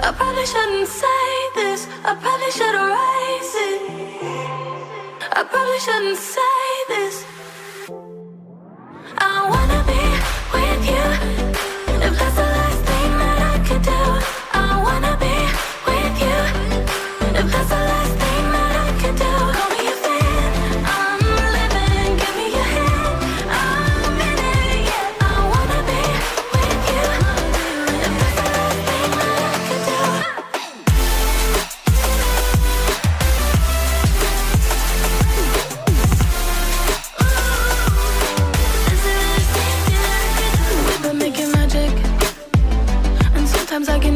I probably shouldn't say this. I probably should erase it. I probably shouldn't say this. I wanna be with you. If that's the last thing that I could do, I wanna be with you. If that's the last thing that I could do, call me a fan. I'm living, give me your hand. I'm in it, yeah. I wanna be with you. If that's the last thing that I could do. We've been making magic, and sometimes I get